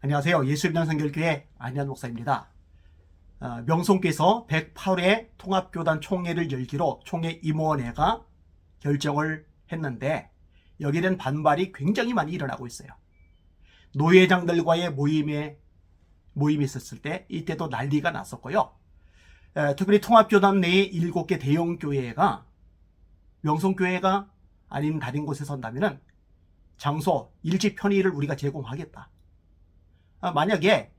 안녕하세요. 예수림단성결교회 안희한 목사입니다. 명성교에서 108회 통합교단 총회를 열기로 총회 임원회가 결정을 했는데 여기는 반발이 굉장히 많이 일어나고 있어요. 노회장들과의 모임이 있었을 때 이때도 난리가 났었고요. 특별히 통합교단 내의 7개 대형교회가 명성교회가 아닌 다른 곳에 선다면 장소, 일지 편의를 우리가 제공하겠다. 만약에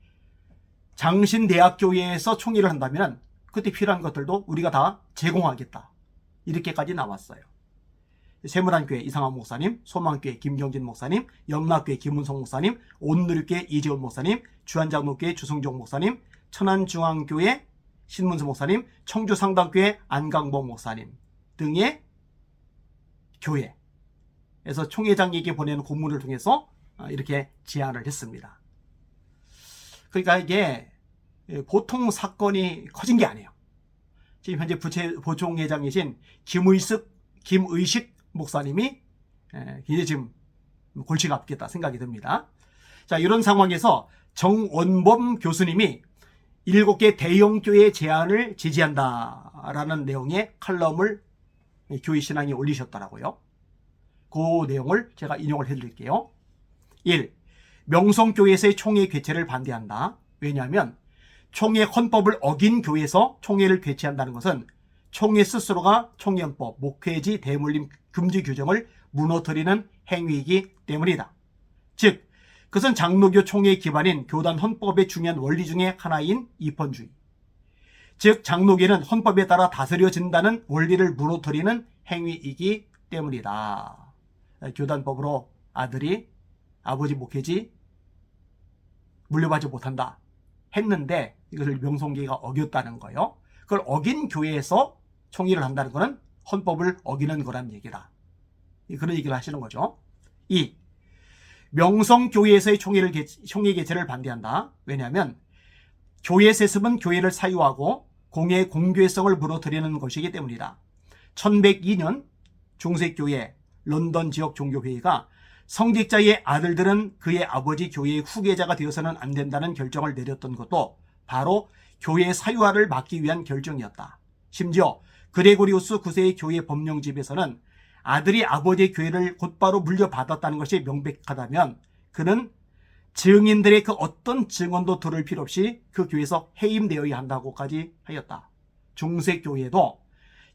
장신대학교회에서 총회를 한다면 그때 필요한 것들도 우리가 다 제공하겠다. 이렇게까지 나왔어요. 세무란교회 이상한 목사님, 소망교회 김경진 목사님, 영락교회 김은성 목사님, 온누리교회 이재훈 목사님, 주한장로교회 주승종 목사님, 천안중앙교회 신문수 목사님, 청주상당교회 안강복 목사님 등의 교회에서 총회장에게 보내는 공문을 통해서 이렇게 제안을 했습니다. 그러니까 이게 보통 사건이 커진 게 아니에요. 지금 현재 부총회장이신 김의식 목사님이 굉장히 지금 골치가 아프겠다 생각이 듭니다. 자, 이런 상황에서 정원범 교수님이 7개 대형교회 제안을 지지한다라는 내용의 칼럼을 교회신앙에 올리셨더라고요. 그 내용을 제가 인용을 해드릴게요. 1. 명성교회에서의 총회 개최를 반대한다. 왜냐하면 총회 헌법을 어긴 교회에서 총회를 개최한다는 것은 총회 스스로가 총회헌법, 목회지 대물림 금지 규정을 무너뜨리는 행위이기 때문이다. 즉, 그것은 장로교 총회의 기반인 교단 헌법의 중요한 원리 중에 하나인 이펀주의. 즉, 장로교는 헌법에 따라 다스려진다는 원리를 무너뜨리는 행위이기 때문이다. 교단법으로 아버지 목회지 물려받지 못한다 했는데 이것을 명성교회가 어겼다는 거예요. 그걸 어긴 교회에서 총회를 한다는 것은 헌법을 어기는 거란 얘기다. 그런 얘기를 하시는 거죠. 2. 명성교회에서의 총회 개최를 반대한다. 왜냐하면 교회 세습은 교회를 사유하고 공회의 공교회성을 무너뜨리는 것이기 때문이다. 1102년 중세교회 런던 지역 종교회의가 성직자의 아들들은 그의 아버지 교회의 후계자가 되어서는 안 된다는 결정을 내렸던 것도 바로 교회의 사유화를 막기 위한 결정이었다. 심지어 그레고리우스 9세의 교회 법령집에서는 아들이 아버지의 교회를 곧바로 물려받았다는 것이 명백하다면 그는 증인들의 그 어떤 증언도 들을 필요 없이 그 교회에서 해임되어야 한다고까지 하였다. 중세교회도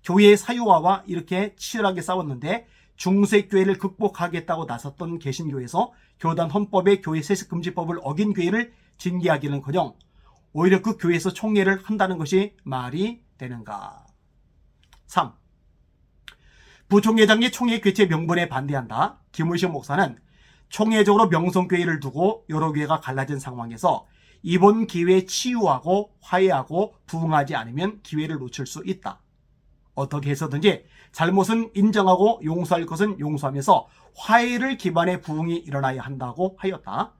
교회의 사유화와 이렇게 치열하게 싸웠는데 중세교회를 극복하겠다고 나섰던 개신교에서 교단 헌법의 교회 세습금지법을 어긴 교회를 징계하기는커녕 오히려 그 교회에서 총회를 한다는 것이 말이 되는가. 3. 부총회장의 총회 개최 명분에 반대한다. 김의식 목사는 총회적으로 명성교회를 두고 여러 교회가 갈라진 상황에서 이번 기회에 치유하고 화해하고 부응하지 않으면 기회를 놓칠 수 있다. 어떻게 해서든지 잘못은 인정하고 용서할 것은 용서하면서 화해를 기반에 부응이 일어나야 한다고 하였다.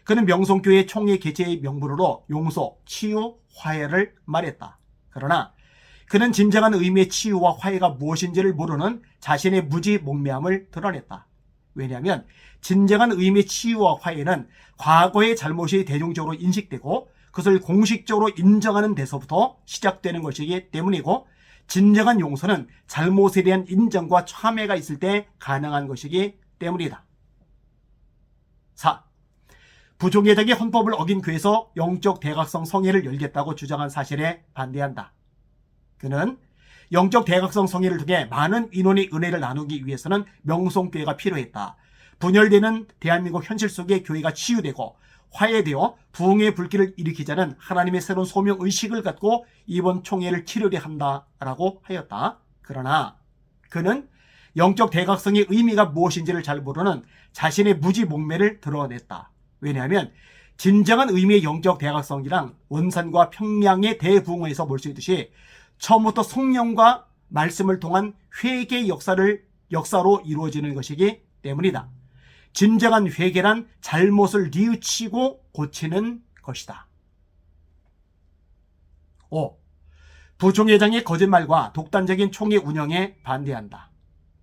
그는 명성교회 총회 개최의 명분으로 용서, 치유, 화해를 말했다. 그러나 그는 진정한 의미의 치유와 화해가 무엇인지를 모르는 자신의 무지몽매함을 드러냈다. 왜냐하면 진정한 의미의 치유와 화해는 과거의 잘못이 대중적으로 인식되고 그것을 공식적으로 인정하는 데서부터 시작되는 것이기 때문이고 진정한 용서는 잘못에 대한 인정과 참회가 있을 때 가능한 것이기 때문이다. 4. 부총회장이 헌법을 어긴 교회에서 영적 대각성 성회를 열겠다고 주장한 사실에 반대한다. 그는 영적 대각성 성회를 통해 많은 인원의 은혜를 나누기 위해서는 명성교회가 필요했다. 분열되는 대한민국 현실 속에 교회가 치유되고 화해되어 부흥의 불길을 일으키자는 하나님의 새로운 소명의식을 갖고 이번 총회를 치르려 한다라고 하였다. 그러나 그는 영적 대각성의 의미가 무엇인지를 잘 모르는 자신의 무지몽매를 드러냈다. 왜냐하면 진정한 의미의 영적 대각성이란 원산과 평양의 대부흥에서 볼 수 있듯이 처음부터 성령과 말씀을 통한 회개의 역사로 이루어지는 것이기 때문이다. 진정한 회개란 잘못을 뉘우치고 고치는 것이다. 5. 부총회장의 거짓말과 독단적인 총회 운영에 반대한다.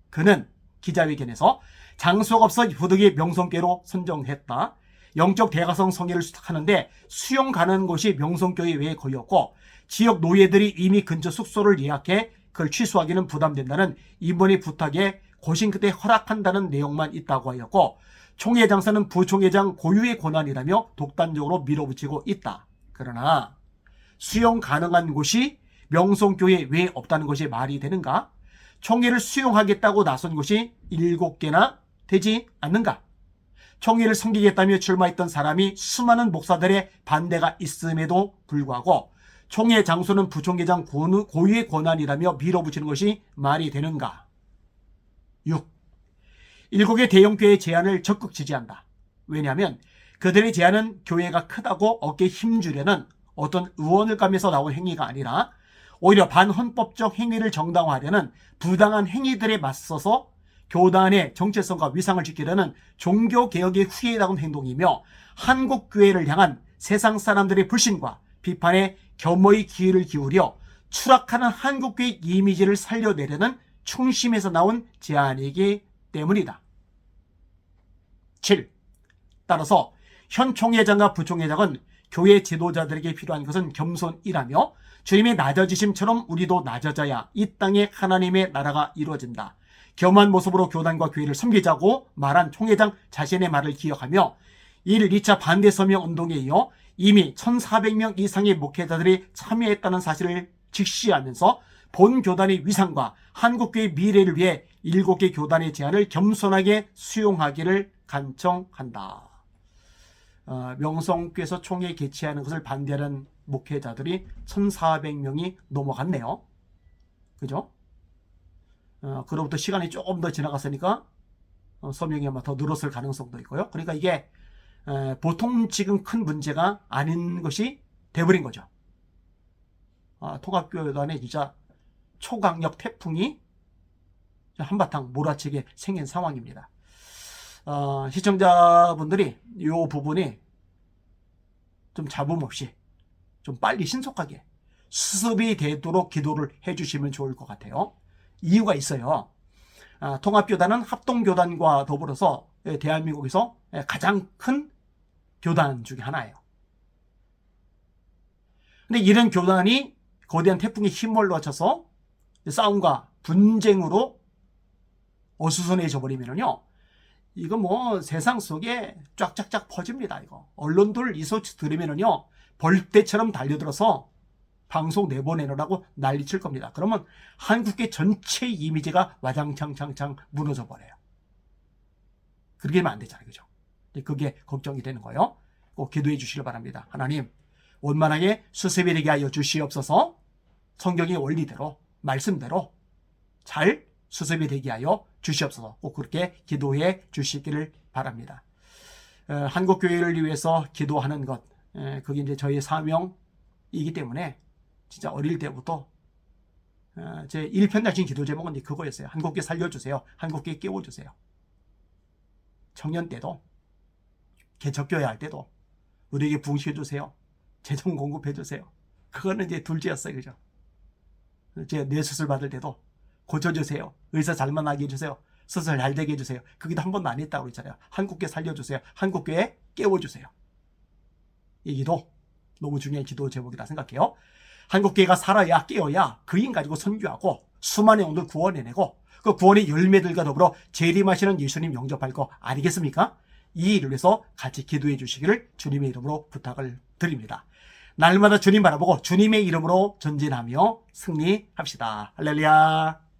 그는 기자회견에서 장소가 없어 부득이 명성교회로 선정했다. 영적 대가성 성회를 수탁하는데 수용 가능한 곳이 명성교회 외에 거의 없고 지역 노예들이 이미 근처 숙소를 예약해 그걸 취소하기는 부담된다는 임원의 부탁에 고신 그때 허락한다는 내용만 있다고 하였고 총회 장사는 부총회장 고유의 권한이라며 독단적으로 밀어붙이고 있다. 그러나 수용 가능한 곳이 명성교회 외에 없다는 것이 말이 되는가? 총회를 수용하겠다고 나선 곳이 7개나 되지 않는가? 총회를 섬기겠다며 출마했던 사람이 수많은 목사들의 반대가 있음에도 불구하고 총회 장소는 부총회장 고유의 권한이라며 밀어붙이는 것이 말이 되는가? 6. 7개 대형교회의 제안을 적극 지지한다. 왜냐하면 그들의 제안은 교회가 크다고 어깨에 힘주려는 어떤 의원을 가면서 나온 행위가 아니라 오히려 반헌법적 행위를 정당화하려는 부당한 행위들에 맞서서 교단의 정체성과 위상을 지키려는 종교개혁의 후예에 나온 행동이며 한국교회를 향한 세상 사람들의 불신과 비판에 겸허히 귀를 기울여 추락하는 한국교회 이미지를 살려내려는 충심에서 나온 제안이기 때문이다. 7. 따라서 현 총회장과 부총회장은 교회 지도자들에게 필요한 것은 겸손이라며 주님의 낮아지심처럼 우리도 낮아져야 이 땅에 하나님의 나라가 이루어진다. 겸한 모습으로 교단과 교회를 섬기자고 말한 총회장 자신의 말을 기억하며 1, 2차 반대 서명 운동에 이어 이미 1,400명 이상의 목회자들이 참여했다는 사실을 직시하면서 본 교단의 위상과 한국교회의 미래를 위해 7개 교단의 제안을 겸손하게 수용하기를 간청한다. 명성교회에서 총회 개최하는 것을 반대하는 목회자들이 1,400명이 넘어갔네요. 그죠? 그로부터 시간이 조금 더 지나갔으니까 서명이 아마 더 늘었을 가능성도 있고요. 그러니까 이게 보통 지금 큰 문제가 아닌 것이 돼버린 거죠. 통합교단에 진짜 초강력 태풍이 한바탕 몰아치게 생긴 상황입니다. 시청자분들이 이 부분이 좀 잡음 없이 좀 빨리 신속하게 수습이 되도록 기도를 해주시면 좋을 것 같아요. 이유가 있어요. 통합교단은 합동교단과 더불어서 대한민국에서 가장 큰 교단 중에 하나예요. 근데 이런 교단이 거대한 태풍에 힘을 놓쳐서 싸움과 분쟁으로 어수선해져 버리면요, 이거 뭐 세상 속에 쫙쫙쫙 퍼집니다. 이거 언론들 이 소식 들으면요 벌떼처럼 달려들어서 방송 내보내느라고 난리칠 겁니다. 그러면 한국계 전체 이미지가 와장창창창 무너져 버려요. 그렇게 하면 안 되잖아요. 그죠? 그게 걱정이 되는 거예요. 꼭 기도해 주시길 바랍니다. 하나님, 원만하게 수습이 되게 하여 주시옵소서. 성경의 원리대로, 말씀대로 잘 수습이 되게 하여 주시옵소서. 꼭 그렇게 기도해 주시기를 바랍니다. 한국교회를 위해서 기도하는 것, 그게 이제 저희의 사명이기 때문에 진짜 어릴 때부터 제 1편단신 기도 제목은 그거였어요. 한국교회 살려주세요. 한국교회 깨워주세요. 청년 때도, 개척교회 할 때도 우리에게 부흥시켜주세요. 재정 공급해주세요. 그거는 이제 둘째였어요. 그죠? 제가 뇌수술 받을 때도 고쳐주세요. 의사 잘 만나게 해주세요. 수술 잘 되게 해주세요. 그게도 한 번도 안 했다고 그랬잖아요. 한국교회 살려주세요. 한국교회 깨워주세요. 이 기도 너무 중요한 기도 제목이라 생각해요. 한국교회가 살아야 깨어야 그 힘 가지고 선교하고 수많은 영혼들 구원해내고 그 구원의 열매들과 더불어 재림하시는 예수님 영접할 거 아니겠습니까? 이 일을 위해서 같이 기도해 주시기를 주님의 이름으로 부탁을 드립니다. 날마다 주님 바라보고 주님의 이름으로 전진하며 승리합시다. 할렐루야.